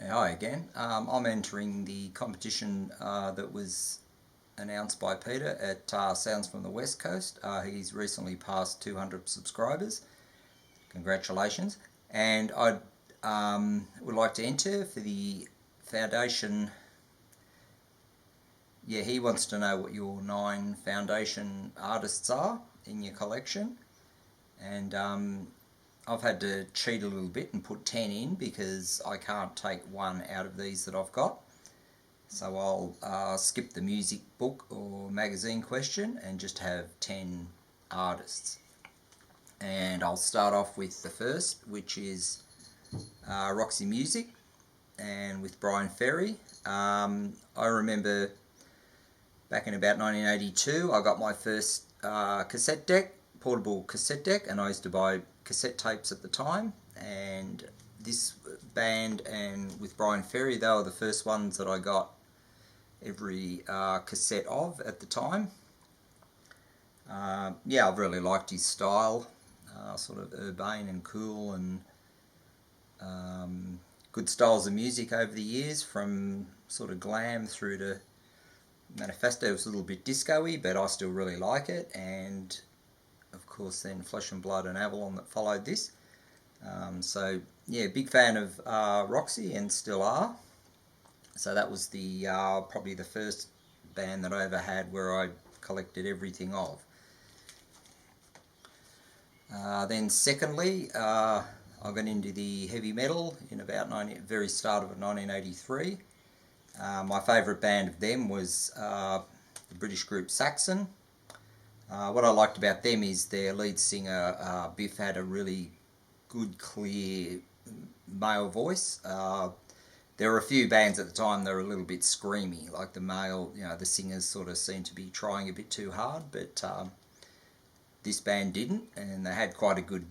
Hi again. I'm entering the competition that was announced by Peter at Sounds from the West Coast. He's recently passed 200 subscribers. Congratulations. And I would like to enter for the foundation. Yeah, he wants to know what your 9 foundation artists are in your collection. And I've had to cheat a little bit and put 10 in because I can't take one out of these that I've got. So I'll skip the music book or magazine question and just have 10 artists. And I'll start off with the first, which is Roxy Music, and with Brian Ferry. I remember back in about 1982 I got my first cassette deck, portable cassette deck, and I used to buy cassette tapes at the time, and this band and with Brian Ferry, they were the first ones that I got every cassette of at the time. Yeah, I've really liked his style, sort of urbane and cool, and good styles of music over the years, from sort of glam through to Manifesto. It was a little bit disco-y, but I still really like it, and of course then Flesh and Blood and Avalon that followed this. So yeah, big fan of Roxy, and still are. So that was the probably the first band that I ever had where I collected everything of. Then secondly, I got into the heavy metal in about very start of 1983. My favourite band of them was the British group Saxon. What I liked about them is their lead singer, Biff, had a really good, clear male voice. There were a few bands at the time that were a little bit screamy, like the male, the singers sort of seemed to be trying a bit too hard, but this band didn't, and they had quite a good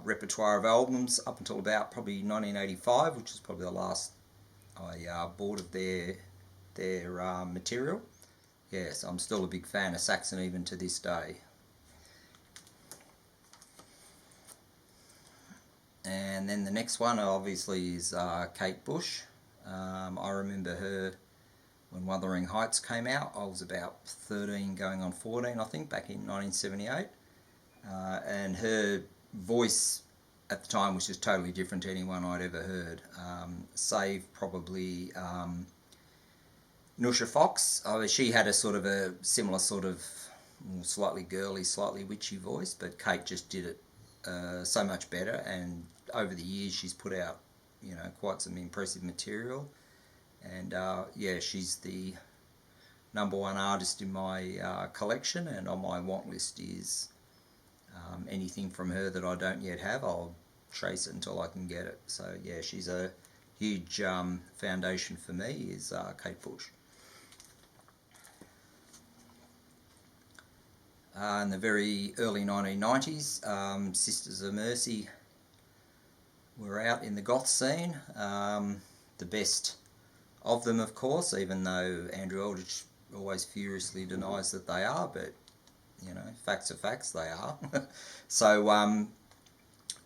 repertoire of albums up until about probably 1985, which is probably the last I bought of their material. Yes, I'm still a big fan of Saxon even to this day. And then the next one obviously is Kate Bush. I remember her when Wuthering Heights came out. I was about 13 going on 14, I think, back in 1978. And her voice at the time was just totally different to anyone I'd ever heard, save probably Nusha Fox. She had a sort of a similar sort of slightly girly, slightly witchy voice, but Kate just did it so much better, and over the years she's put out quite some impressive material, and yeah, she's the #1 artist in my collection, and on my want list is anything from her that I don't yet have. I'll chase it until I can get it. So yeah, she's a huge foundation for me, is Kate Bush. In the very early 1990s, Sisters of Mercy were out in the goth scene. The best of them, of course, even though Andrew Eldridge always furiously denies that they are, but facts are facts, they are. So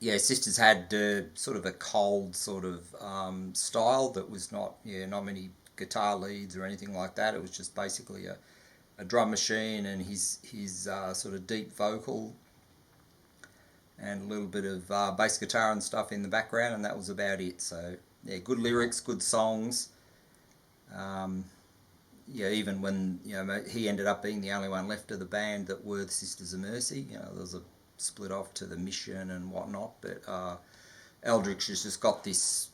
yeah, Sisters had sort of a cold sort of style that was not many guitar leads or anything like that. It was just basically a drum machine and his sort of deep vocal and a little bit of bass guitar and stuff in the background, and that was about it. So yeah, good lyrics, good songs. Yeah, even when he ended up being the only one left of the band that were the Sisters of Mercy. There was a split off to the Mission and whatnot, but Eldridge has just got this.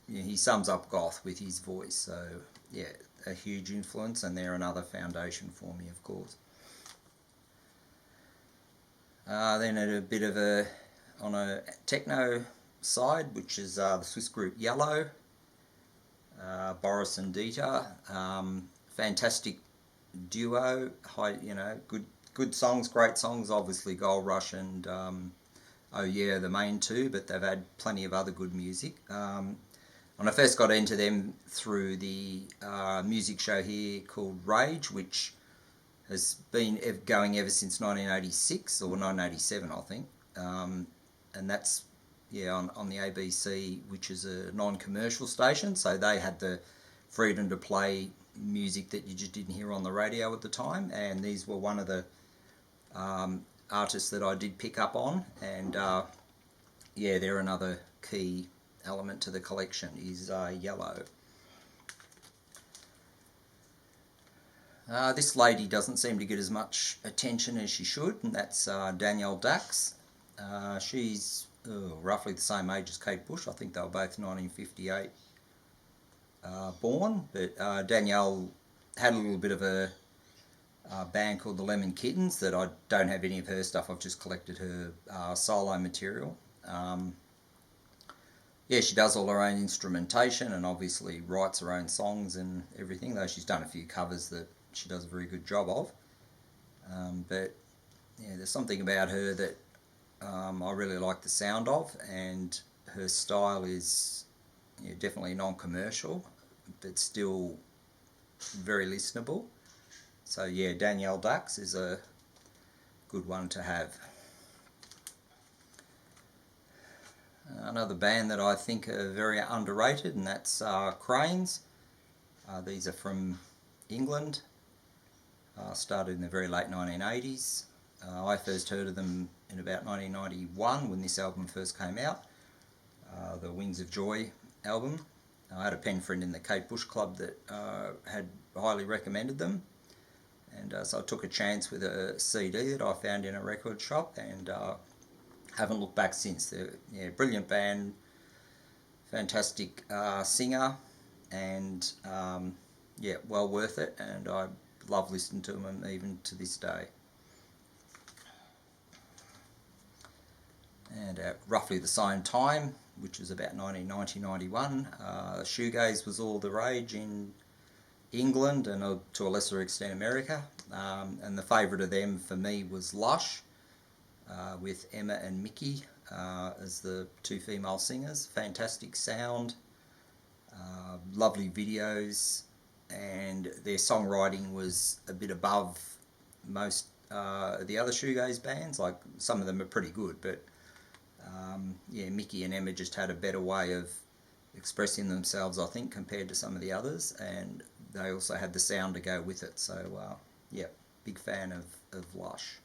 He sums up goth with his voice. So yeah, a huge influence, and they're another foundation for me, of course. Then at a bit of on a techno side, which is the Swiss group Yellow, Boris and Dieter, fantastic duo, good songs, great songs, obviously Gold Rush and Oh Yeah, the main two, but they've had plenty of other good music. When I first got into them through the music show here called Rage, which has been going ever since 1986 or 1987, I think, and that's on the ABC, which is a non-commercial station, so they had the freedom to play music that you just didn't hear on the radio at the time, and these were one of the artists that I did pick up on, and they're another key element to the collection is yellow. This lady doesn't seem to get as much attention as she should, and that's Danielle Dax. She's roughly the same age as Kate Bush. I think they were both 1958 born, but Danielle had a little bit of a band called the Lemon Kittens that I don't have any of her stuff. I've just collected her solo material. She does all her own instrumentation and obviously writes her own songs and everything, though she's done a few covers that she does a very good job of. But there's something about her that I really like the sound of, and her style is definitely non-commercial, but still very listenable. So Danielle Dax is a good one to have. Another band that I think are very underrated, and that's Cranes. These are from England. Started in the very late 1980s. I first heard of them in about 1991 when this album first came out, the Wings of Joy album. I had a pen friend in the Kate Bush Club that had highly recommended them, and so I took a chance with a CD that I found in a record shop, and haven't looked back since. They're brilliant band, fantastic singer, and well worth it, and I love listening to them even to this day. And at roughly the same time, which was about 1990-91, shoegaze was all the rage in England and to a lesser extent America, and the favourite of them for me was Lush, with Emma and Mickey as the two female singers. Fantastic sound, lovely videos, and their songwriting was a bit above most of the other shoegaze bands. Like, some of them are pretty good, but Mickey and Emma just had a better way of expressing themselves, I think, compared to some of the others, and they also had the sound to go with it. So big fan of Lush.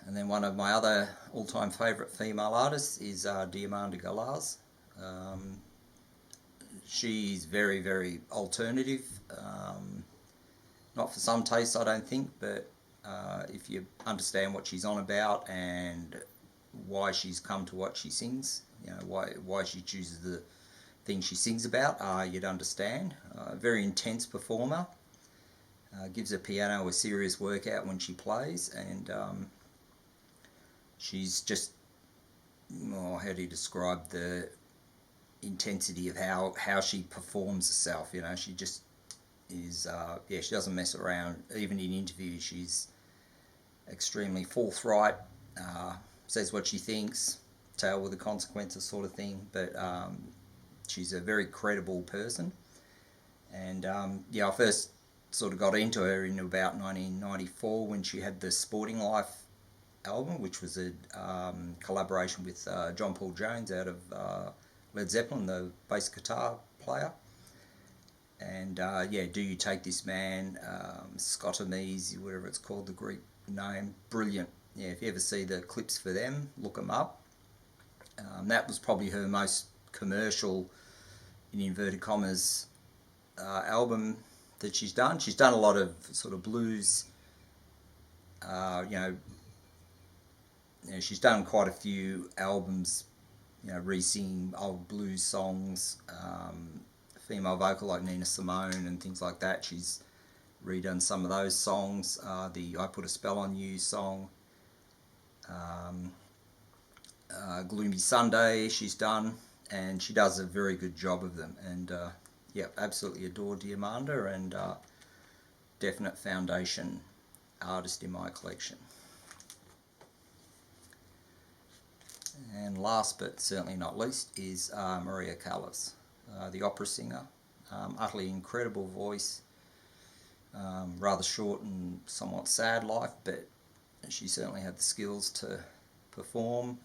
And then one of my other all-time favourite female artists is Diamanda Galaz. She's very, very alternative. Not for some tastes, I don't think, but if you understand what she's on about and why she's come to what she sings, why she chooses the things she sings about, you'd understand. Very intense performer. Gives her piano a serious workout when she plays, and she's just, how do you describe the intensity of how she performs herself? She just is, she doesn't mess around. Even in interviews, she's extremely forthright, says what she thinks, tail with the consequences sort of thing, but she's a very credible person. And I first sort of got into her in about 1994 when she had the Sporting Life album, which was a collaboration with John Paul Jones out of Led Zeppelin, the bass guitar player. And Do You Take This Man, Scotomese, whatever it's called, the Greek name, brilliant. If you ever see the clips for them, look them up. That was probably her most commercial, in inverted commas, album that she's done. She's done a lot of sort of blues, she's done quite a few albums, re-singing old blues songs, female vocal like Nina Simone and things like that. She's redone some of those songs, the I Put a Spell on You song, Gloomy Sunday she's done, and she does a very good job of them, and absolutely adore Diamanda, and definite foundation artist in my collection. And last but certainly not least is Maria Callis, the opera singer. Utterly incredible voice, rather short and somewhat sad life, but she certainly had the skills to perform.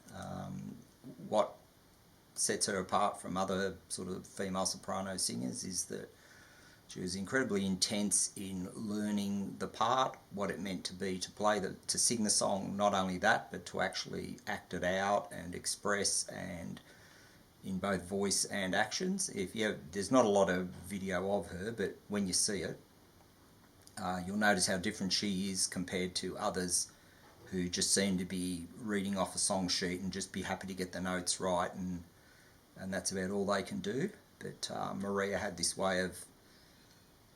What sets her apart from other sort of female soprano singers is that she was incredibly intense in learning the part, what it meant to be to play to sing the song. Not only that, but to actually act it out and express, and in both voice and actions. There's not a lot of video of her, but when you see it, you'll notice how different she is compared to others who just seem to be reading off a song sheet and just be happy to get the notes right, and that's about all they can do. But Maria had this way of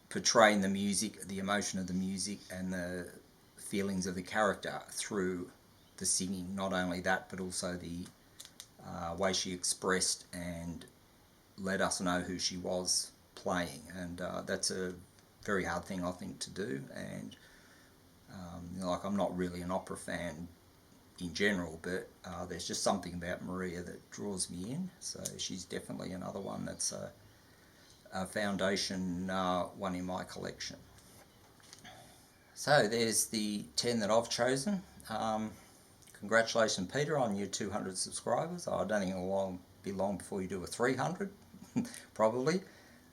portraying the music, the emotion of the music, and the feelings of the character through the singing. Not only that, but also the way she expressed and let us know who she was playing. And that's a very hard thing, I think, to do. And like, I'm not really an opera fan in general, but there's just something about Maria that draws me in. So she's definitely another one that's a foundation one in my collection. So there's the 10 that I've chosen. Congratulations, Peter, on your 200 subscribers. I don't think it'll be long before you do a 300, probably.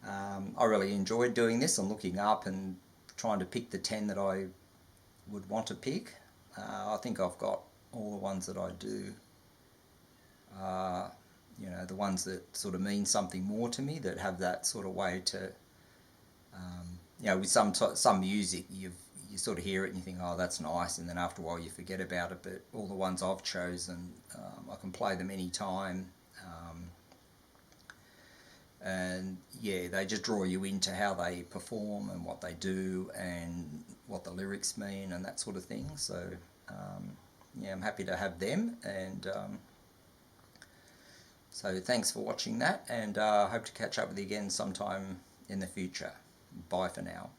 I really enjoyed doing this and looking up and trying to pick the 10 that I would want to pick. I think I've got all the ones that I do, the ones that sort of mean something more to me, that have that sort of way to, with some music, you sort of hear it and you think, oh, that's nice, and then after a while you forget about it. But all the ones I've chosen, I can play them anytime, and yeah, they just draw you into how they perform and what they do and what the lyrics mean and that sort of thing. So I'm happy to have them, and so thanks for watching that, and I hope to catch up with you again sometime in the future. Bye for now.